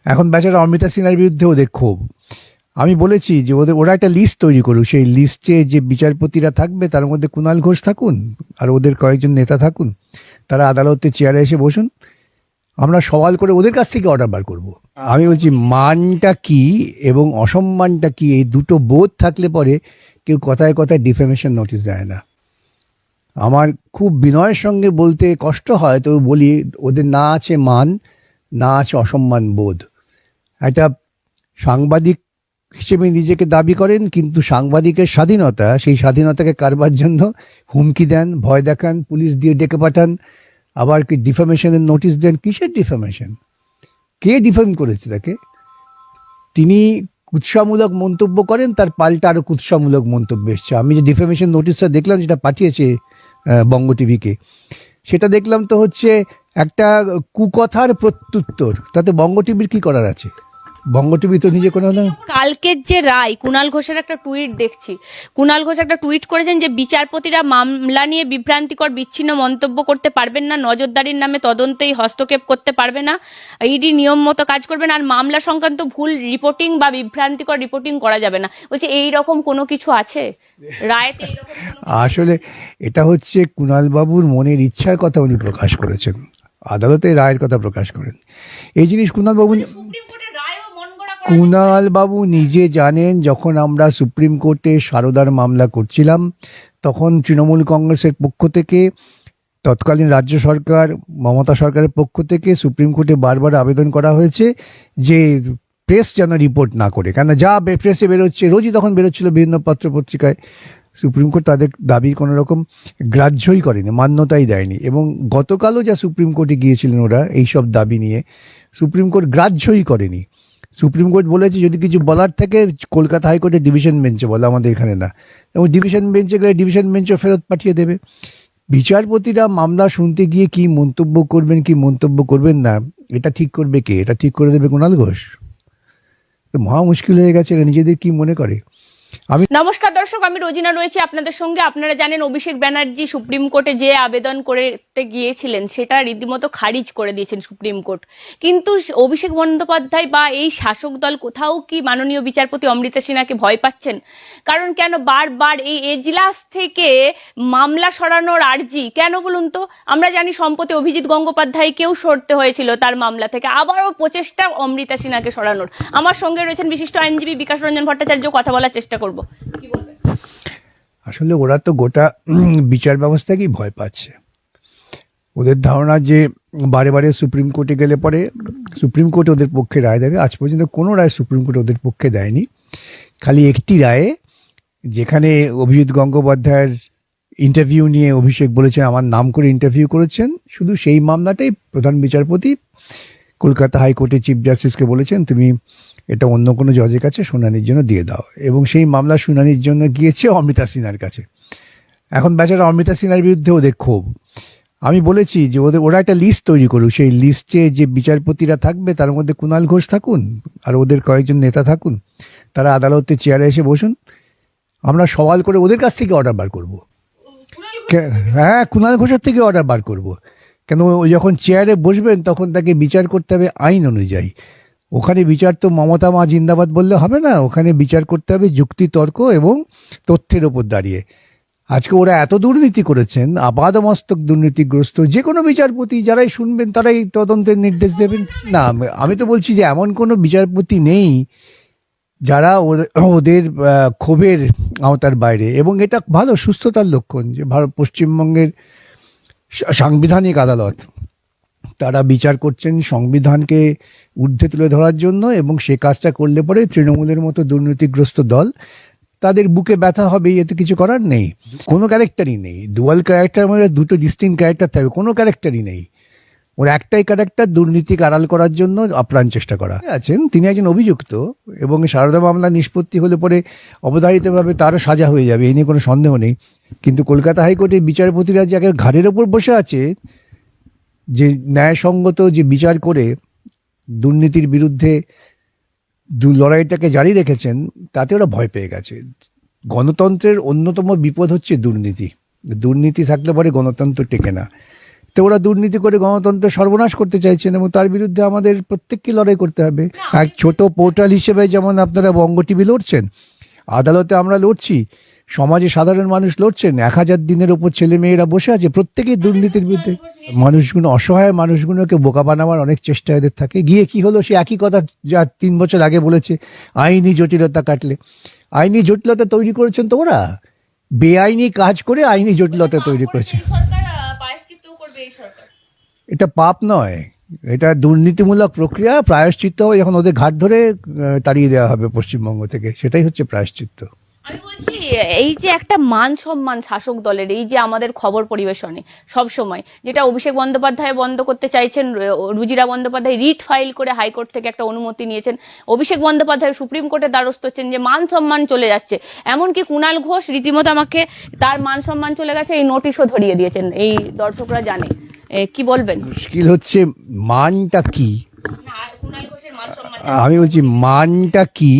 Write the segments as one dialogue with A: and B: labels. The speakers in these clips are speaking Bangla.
A: এখন বেচারা অমৃতা সিনহার বিরুদ্ধে ওদের ক্ষোভ। আমি বলেছি যে ওরা একটা লিস্ট তৈরি করুক, সেই লিস্টে যে বিচারপতিরা থাকবে তার মধ্যে কুণাল ঘোষ থাকুন আর ওদের কয়েকজন নেতা থাকুন, তারা আদালতের চেয়ারে এসে বসুন, আমরা সওয়াল করে ওদের কাছ থেকে অর্ডার বার করবো। আমি বলছি মানটা কি এবং অসম্মানটা কি, এই দুটো বোধ থাকলে পরে কেউ কথায় কথায় ডিফেমেশন নোটিশ দেয় না। আমার খুব বিনয়ের সঙ্গে বলতে কষ্ট হয়, তো বলি ওদের না আছে মান, না আছে অসম্মান বোধ। একটা সাংবাদিক হিসেবে নিজেকে দাবি করেন, কিন্তু সাংবাদিকের স্বাধীনতা, সেই স্বাধীনতাকে কারবার জন্য হুমকি দেন, ভয় দেখান, পুলিশ দিয়ে ডেকে পাঠান, আবার কি ডিফেমেশনের নোটিশ দেন। কিসের ডিফেমেশন? কে ডিফেম করেছে তাকে? তিনি কুৎসামূলক মন্তব্য করেন, তার পাল্টা আরও কুৎসামূলক মন্তব্য এসছে। আমি যে ডিফেমেশন নোটিশটা দেখলাম, যেটা পাঠিয়েছে বঙ্গ টিভিকে, সেটা দেখলাম তো হচ্ছে একটা কুকথার প্রত্যুত্তর। তাতে বঙ্গ টিভির কী করার আছে? বঙ্গ টিভি তো নিজে কোনো না।
B: কালকের যে রায়, কুণাল ঘোষের একটা টুইট দেখছি, কুণাল ঘোষ একটা টুইট করেছেন যে বিচারপতিরা মামলা নিয়ে বিভ্রান্তিকর বিচ্ছিন্ন মন্তব্য করতে পারবেন না, নজরদারির নামে তদন্তেই হস্তক্ষেপ করতে পারবে না, ইডি নিয়ম মতো কাজ করবে না, আর মামলা সংক্রান্ত ভুল রিপোর্টিং বা বিভ্রান্তিকর রিপোর্টিং করা যাবে না। বলছে এইরকম কোনো কিছু আছে রায়তে?
A: আসলে এটা হচ্ছে কুণাল বাবুর মনের ইচ্ছার কথা উনি প্রকাশ করেছেন, আদালতে রায়ের কথা প্রকাশ করেন। এই জিনিস কুণাল বাবু নিজে জানেন। যখন আমরা সুপ্রিম কোর্টে সারদার মামলা করছিলাম, তখন তৃণমূল কংগ্রেসের পক্ষ থেকে, তৎকালীন রাজ্য সরকার মমতা সরকারের পক্ষ থেকে সুপ্রিম কোর্টে বারবার আবেদন করা হয়েছে যে প্রেস যেন রিপোর্ট না করে, কেন যা প্রেসে বেরোচ্ছে, রোজই তখন বেরোচ্ছিল বিভিন্ন পত্র পত্রিকায়, সুপ্রিম কোর্ট তাদের দাবির কোনো রকম গ্রাহ্যই করেনি, মান্যতাই দেয়নি। এবং গতকালও যা সুপ্রিম কোর্টে গিয়েছিলেন ওরা এইসব দাবি নিয়ে, সুপ্রিম কোর্ট গ্রাহ্যই করেনি। সুপ্রিম কোর্ট বলেছে যদি কিছু বলার থাকে কলকাতা হাইকোর্টের ডিভিশন বেঞ্চে বলে, আমাদের এখানে না। এবং ডিভিশন বেঞ্চে গেলে ডিভিশন বেঞ্চও ফেরত পাঠিয়ে দেবে। বিচারপতিরা মামলা শুনতে গিয়ে কি মন্তব্য করবেন কি মন্তব্য করবেন না, এটা ঠিক করবে কে? এটা ঠিক করে দেবে কুণাল ঘোষ? তো মহা মুশকিল হয়ে গেছে। এরা নিজেদের কি মনে করে?
B: নমস্কার দর্শক, আমি রোজিনা রয়েছি আপনাদের সঙ্গে। আপনারা জানেন অভিষেক ব্যানার্জি সুপ্রিম কোর্টে যে আবেদন করতে গিয়েছিলেন সেটা রীতিমতো খারিজ করে দিয়েছেন সুপ্রিম কোর্ট। কিন্তু অভিষেক বন্দ্যোপাধ্যায় বা এই শাসক দল কোথাও কি মাননীয় বিচারপতি অমৃতা সিনহাকে ভয় পাচ্ছেন? কারণ কেন বারবার এই এজলাস থেকে মামলা সরানোর আর্জি কেন বলুন তো? আমরা জানি সম্প্রতি অভিজিৎ গঙ্গোপাধ্যায়কেও সরতে হয়েছিল তার মামলা থেকে, আবারও প্রচেষ্টা অমৃতা সিনহাকে সরানোর। আমার সঙ্গে রয়েছেন বিশিষ্ট আইনজীবী বিকাশ রঞ্জন ভট্টাচার্য, কথা বলার চেষ্টা করব।
A: আসলে ওরা তো গোটা বিচার ব্যবস্থাকেই ভয় পাচ্ছে। ওদের ধারণা যে বারে বারে সুপ্রিম কোর্টে গেলে পরে সুপ্রিম কোর্ট ওদের পক্ষে রায় দেবে। আজ পর্যন্ত কোনো রায় সুপ্রিম কোর্ট ওদের পক্ষে দেয়নি। খালি একটি রায়ে, যেখানে অভিজিৎ গঙ্গোপাধ্যায়ের ইন্টারভিউ নিয়ে অভিষেক বলেছেন আমার নাম করে ইন্টারভিউ করেছেন, শুধু সেই মামলাটাই প্রধান বিচারপতি কলকাতা হাইকোর্টের চিফ জাস্টিসকে বলেছেন তুমি এটা অন্য কোনো জজের কাছে শুনানির জন্য দিয়ে দাও। এবং সেই মামলা শুনানির জন্য গিয়েছে অমৃতা সিনহার কাছে। এখন বেচারা অমৃতা সিনহার বিরুদ্ধে ওদের ক্ষোভ। আমি বলেছি যে ওরা একটা লিস্ট তৈরি করুক, সেই লিস্টে যে বিচারপতিরা থাকবে তার মধ্যে কুণাল ঘোষ থাকুন আর ওদের কয়েকজন নেতা থাকুন, তারা আদালতের চেয়ারে এসে বসুন, আমরা সওয়াল করে ওদের কাছ থেকে অর্ডার বার করবো। হ্যাঁ, কুণাল ঘোষের থেকে অর্ডার বার করবো। কেন যখন চেয়ারে বসবেন তখন তাকে বিচার করতে হবে আইন অনুযায়ী। ওখানে বিচার তো মমতা মা জিন্দাবাদ বললে হবে না, ওখানে বিচার করতে হবে যুক্তি তর্ক এবং তথ্যের ওপর দাঁড়িয়ে। আজকে ওরা এত দুর্নীতি করেছেন, আপাদমস্তক দুর্নীতিগ্রস্ত যে কোনো বিচারপতি যারাই শুনবেন তারাই তদন্তের নির্দেশ দেবেন না। আমি তো বলছি যে এমন কোনো বিচারপতি নেই যারা ওদের ক্ষোভের আওতার বাইরে। এবং এটা ভালো সুস্থতার লক্ষণ যে পশ্চিমবঙ্গের সাংবিধানিক আদালত তারা বিচার করছেন সংবিধানকে ঊর্ধ্বে তুলে ধরার জন্য, এবং সে কাজটা করলে পরে তৃণমূলের মতো দুর্নীতিগ্রস্ত দল তাদের বুকে ব্যথা হবে, এতে কিছু করার নেই। কোনো ক্যারেক্টারই নেই, ডুয়াল ক্যারেক্টার মধ্যে দুটো ডিস্টিংক্ট ক্যারেক্টার থাকবে, কোনো ক্যারেক্টারই নেই। ওর একটাই ক্যারেক্টার, দুর্নীতিকে আড়াল করার জন্য আপ্রাণ চেষ্টা করা। আছেন তিনি একজন অভিযুক্ত, এবং সারদা মামলা নিষ্পত্তি হলে পরে অবধারিতভাবে তারও সাজা হয়ে যাবে, এই নিয়ে কোনো সন্দেহ নেই। কিন্তু কলকাতা হাইকোর্টের বিচারপতিরা যে ঘাড়ের ওপর বসে আছে, যে ন্যায়সঙ্গত যে বিচার করে দুর্নীতির বিরুদ্ধে লড়াইটাকে জারি রেখেছেন, তাতে ওরা ভয় পেয়ে গেছে। গণতন্ত্রের অন্যতম বিপদ হচ্ছে দুর্নীতি। দুর্নীতি থাকলে পরে গণতন্ত্র টেকে না। তো ওরা দুর্নীতি করে গণতন্ত্র সর্বনাশ করতে চাইছেন এবং তার বিরুদ্ধে আমাদের প্রত্যেককে লড়াই করতে হবে। এক ছোট পোর্টাল হিসেবে যেমন আপনারা বঙ্গ টিভি লড়ছেন, আদালতে আমরা লড়ছি, সমাজে সাধারণ মানুষ লড়ছেন, 1000 দিনের ওপর ছেলে মেয়েরা বসে আছে, প্রত্যেকেই দুর্নীতির বিরুদ্ধে। মানুষগুলো অসহায় মানুষগুলোকে বোকা বানাবার অনেক চেষ্টা এদের থাকে। গিয়ে কি হলো, সে একই কথা যা 3 বছর আগে বলেছে, আইনি জটিলতা কাটলে। আইনি জটিলতা তৈরি করেছেন তো ওরা, বেআইনি কাজ করে আইনি জটিলতা তৈরি করেছে। এটা পাপ নয়, এটা দুর্নীতিমূলক প্রক্রিয়া। প্রায়শ্চিত্ত হবে যখন ওদের ঘাট ধরে তাড়িয়ে দেওয়া হবে পশ্চিমবঙ্গ থেকে, সেটাই হচ্ছে প্রায়শ্চিত্ত।
B: আমি বলছি, এই যে একটা মান সম্মান শাসক দলের, এই যে আমাদের খবর পরিবেশনে সব সময় যেটা অভিষেক বন্দ্যোপাধ্যায় বন্ধ করতে চাইছেন, রুজিরা বন্দ্যোপাধ্যায় রিট ফাইল করে হাইকোর্ট থেকে একটা অনুমতি নিয়েছেন, অভিষেক বন্দ্যোপাধ্যায় সুপ্রিম কোর্টে দ্বারস্থ হচ্ছেন যে মান সম্মান চলে যাচ্ছে। এমনকি কুণাল ঘোষ রীতিমতো আমাকে তার মান সম্মান চলে গেছে এই নোটিশও ধরিয়ে দিয়েছেন, এই দর্শকরা জানে। কি বলবেন?
A: মুশকিল হচ্ছে মানটা কি।
B: না, কুণাল ঘোষের মান সম্মান
A: আমি বলছি মানটা কি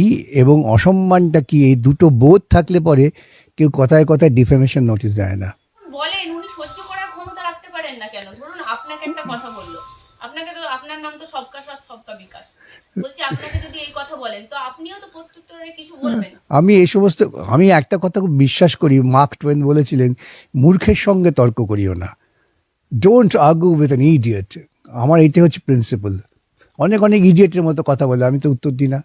A: এবং অসম্মানটা কি, এই দুটো বোধ থাকলে পরে কেউ কথায় কথায় ডিফেমেশন নোটিশ দেয় না।
B: বলেন, উনি সহ্য করার ক্ষমতা রাখতে পারেন না কেন? ধরুন আপনাকে একটা কথা বললো, আপনাকে তো, আপনার নাম তো সবকা সাথ সবকা বিকাশ, বলছি আপনাকে যদি এই কথা বলেন তো আপনিও তো প্রত্যুত্তরে কিছু বলবেন।
A: আমি এই সমস্ত, আমি একটা কথা খুব বিশ্বাস করি, মার্ক টোয়েন বলেছিলেন, মূর্খের সঙ্গে তর্ক করিও না, don't argue with an idiot. আমার এইটা হচ্ছে প্রিন্সিপাল। অনেক অনেক ইডিয়েটের মতো কথা বলে, আমি তো উত্তর দিই না।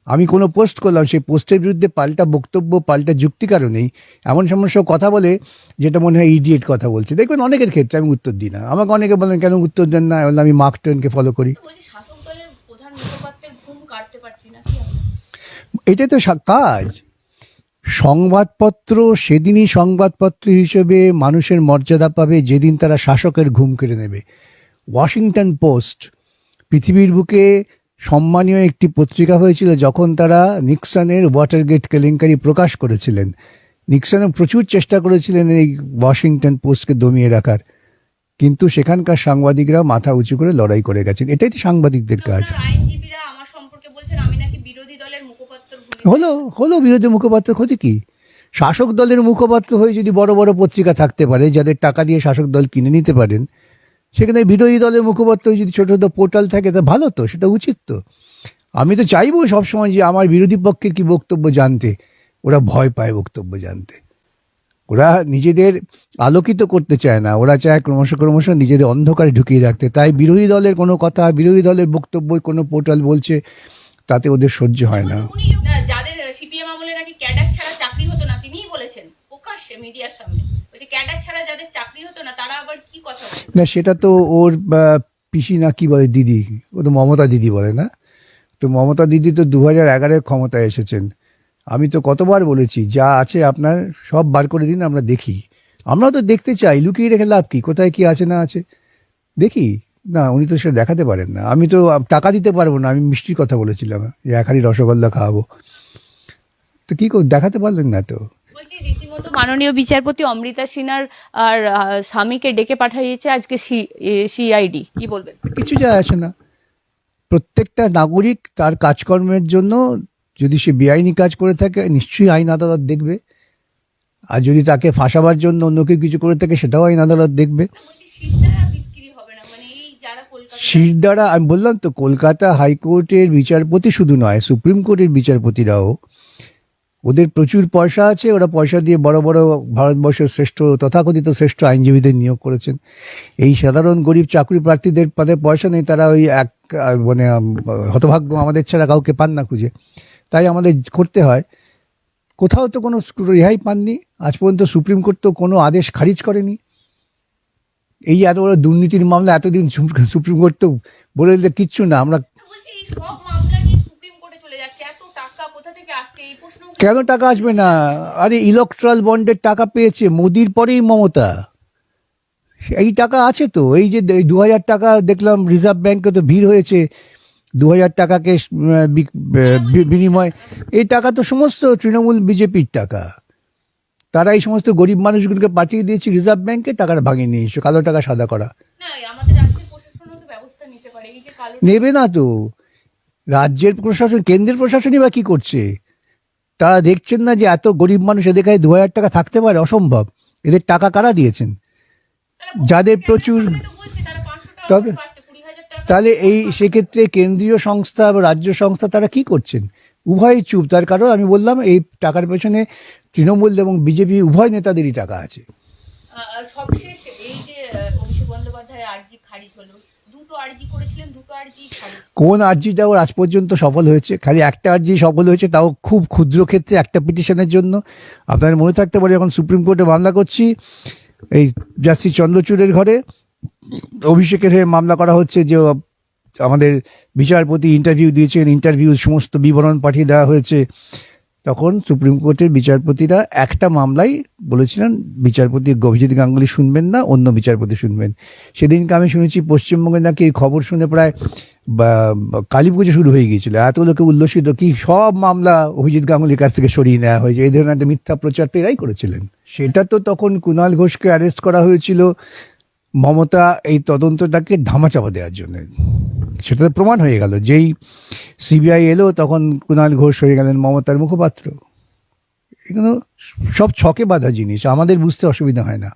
A: আমি কোনো পোস্ট করলাম, সেই পোস্টের বিরুদ্ধে পাল্টা বক্তব্য, পাল্টা যুক্তি কারণেই এমন সমস্যা কথা বলে যেটা মনে হয় ইডিয়েট কথা বলছে। দেখবেন অনেকের ক্ষেত্রে আমি উত্তর দিই না। আমাকে অনেকে বলেন কেন উত্তর দেন না, বললাম আমি মার্ক টোয়েনকে ফলো করি।
B: বলছি, শাসক দলের প্রধান মুখপাত্রের ঘুম কাটতে পারছি না কি হবে?
A: এটাই তো কাজ। সংবাদপত্র সেদিনই সংবাদপত্র হিসেবে মানুষের মর্যাদা পাবে যেদিন তারা শাসকের ঘুম কেড়ে নেবে। ওয়াশিংটন পোস্ট পৃথিবীর বুকে সম্মানীয় একটি পত্রিকা হয়েছিল যখন তারা নিক্সনের ওয়াটারগেট কেলেঙ্কারি প্রকাশ করেছিলেন। নিক্সনও প্রচুর চেষ্টা করেছিলেন এই ওয়াশিংটন পোস্টকে দমিয়ে রাখার, কিন্তু সেখানকার সাংবাদিকরা মাথা উঁচু করে লড়াই করে গেছেন। এটাই তো সাংবাদিকদের কাজ।
B: আইনজীবীরা আমার সম্পর্কে বলছেন আমি নাকি বিরোধী দলের মুখপাত্র।
A: হলো বিরোধী মুখপাত্র, ক্ষতি কি? শাসক দলের মুখপাত্র হয়ে যদি বড় বড় পত্রিকা থাকতে পারে যাদের টাকা দিয়ে শাসক দল কিনে নিতে পারেন, সেখানে বিরোধী দলের মুখপাত্র যদি ছোট ছোট পোর্টাল থাকে তা ভালো, তো সেটা উচিত। তো আমি তো চাইবো সবসময় যে আমার বিরোধী পক্ষের কি বক্তব্য জানতে। ওরা ভয় পায় বক্তব্য জানতে, ওরা নিজেদের আলোকিত করতে চায় না, ওরা চায় ক্রমশ নিজেদের অন্ধকারে ঢুকিয়ে রাখতে। তাই বিরোধী দলের কোনো কথা, বিরোধী দলের বক্তব্য কোনো পোর্টাল বলছে, তাতে ওদের সহ্য হয় না।
B: উনি যাদের সিপিএম আমলে নাকি ক্যাডার ছাড়া চাকরি হতো না, তিনিই বলেছেন প্রকাশ্যে মিডিয়ার সামনে, ওই ক্যাডার ছাড়া যাদের চাকরি হতো না তারা আবার কি কথা বলে?
A: না, সেটা তো ওর পিসি না কি বলে, দিদি, ও তো মমতা দিদি বলে না। তো মমতা দিদি তো 2011 ক্ষমতায় এসেছেন। আমি তো কতবার বলেছি যা আছে আপনার সব বার করে দিন, আমরা দেখি। আমরাও তো দেখতে চাই, লুকিয়ে রেখে লাভ কি? কোথায় কি আছে না আছে দেখি না। উনি তো সেটা দেখাতে পারেন না। আমি তো টাকা দিতে পারবো না, আমি মিষ্টির কথা বলেছিলাম যে 1 হাঁড়ি রসগোল্লা খাওয়াবো, তো কি দেখাতে পারলেন না। তো
B: বলছি, রীতিমতো মাননীয় বিচারপতি অমৃতা সিনহার আর স্বামীকে ডেকে পাঠিয়েছে আজকে সিআইডি, কি বলবেন?
A: কিছু যায় আসে না। প্রত্যেকটা নাগরিক তার কাজকর্মের জন্য, যদি সে বেআইনি কাজ করে থাকে নিশ্চয়ই আইন আদালত দেখবে, আর যদি তাকে ফাঁসাবার জন্য অন্য কেউ কিছু করে থাকে সেটাও আইন আদালত দেখবে। শিরদাঁড়া, আমি বললাম তো, কলকাতা হাইকোর্টের বিচারপতি শুধু নয়, সুপ্রিম কোর্টের বিচারপতিরাও, ওদের প্রচুর পয়সা আছে, ওরা পয়সা দিয়ে বড় বড় ভারতবর্ষের শ্রেষ্ঠ, তথাকথিত শ্রেষ্ঠ আইনজীবীদের নিয়োগ করেছেন। এই সাধারণ গরিব চাকরি প্রার্থীদের পদে পয়সা নেই, তারা ওই এক মানে হতভাগ্য আমাদের ছাড়া কাউকে পান না খুঁজে, তাই আমাদের করতে হয়। কোথাও তো কোনো রেহাই পাননি আজ পর্যন্ত। সুপ্রিম কোর্ট তো কোনো আদেশ খারিজ করেনি। এই এত বড় দুর্নীতির মামলা এতদিন সুপ্রিম কোর্ট তো বলে দিলে কিচ্ছু না। আমরা কেন টাকা আসবে না? আরে ইলেকট্রাল বন্ডের টাকা পেয়েছে মোদির পরেই মমতা, এই টাকা আছে তো। এই যে 2000 টাকা দেখলাম রিজার্ভ ব্যাংকে তো ভিড় হয়েছে, 2000 টাকাকে বিনিময়, এই টাকা তো সমস্ত তৃণমূল বিজেপির টাকা। তারা এই সমস্ত গরিব মানুষগুলোকে পাঠিয়ে দিয়েছে রিজার্ভ ব্যাংকে, টাকাটা ভাঙিয়ে নিয়ে এসে কালো টাকা সাদা করা। নেবে না তো রাজ্যের প্রশাসন, কেন্দ্রের প্রশাসনই বা কি করছে? তারা দেখছেন না যে এত গরিব মানুষ, এদের কাছে 2000 টাকা থাকতে পারে? অসম্ভব। এদের টাকা কারা দিয়েছেন? যাদের প্রচুর তবে তাহলে এই সেক্ষেত্রে কেন্দ্রীয় সংস্থা বা রাজ্য সংস্থা তারা কি করছেন? উভয়ই চুপ। তার কারণ আমি বললাম এই টাকার পেছনে তৃণমূল এবং বিজেপি উভয় নেতাদেরই টাকা আছে।
B: সবশেষ এই যে অভিষেক বন্দ্যোপাধ্যায়ের আর্জি খারিজ হলো, দুটো আর্জি করেছিলেন, দুটো আর্জি খারিজ।
A: কোন আর্জিটা ওর আজ পর্যন্ত সফল হয়েছে? খালি একটা আর্জি সফল হয়েছে, তাও খুব ক্ষুদ্র ক্ষেত্রে একটা পিটিশনের জন্য। আপনার মনে থাকতে পারে যখন সুপ্রিম কোর্টে মামলা করছি এই জাস্টিস চন্দ্রচূড়ের ঘরে অভিষেকের হয়ে মামলা করা হচ্ছে যে আমাদের বিচারপতি ইন্টারভিউ দিয়েছেন, ইন্টারভিউ সমস্ত বিবরণ পাঠিয়ে দেওয়া হয়েছে। তখন সুপ্রিম কোর্টের বিচারপতিরা একটা মামলায় বলেছিলেন বিচারপতি অভিজিৎ গাঙ্গুলি শুনবেন না, অন্য বিচারপতি শুনবেন। সেদিনকে আমি শুনেছি পশ্চিমবঙ্গে নাকি এই খবর শুনে প্রায় কালী পুজো শুরু হয়ে গিয়েছিল, এত লোকে উল্লসিত, কি সব মামলা অভিজিৎ গাঙ্গুলির কাছ থেকে সরিয়ে নেওয়া হয়েছে, এই ধরনের একটা মিথ্যা প্রচার তো এরাই করেছিলেন। সেটা তো তখন কুণাল ঘোষকে অ্যারেস্ট করা হয়েছিল মমতা এই তদন্তটাকে ধামাচাপা দেওয়ার জন্য। সেটা তো প্রমাণ হয়ে গেল, যেই সিবিআই এলো তখন কুণাল ঘোষ হয়ে গেলেন মমতার মুখপাত্র। এগুলো সব ছকে বাঁধা জিনিস, আমাদের বুঝতে অসুবিধা হয় না।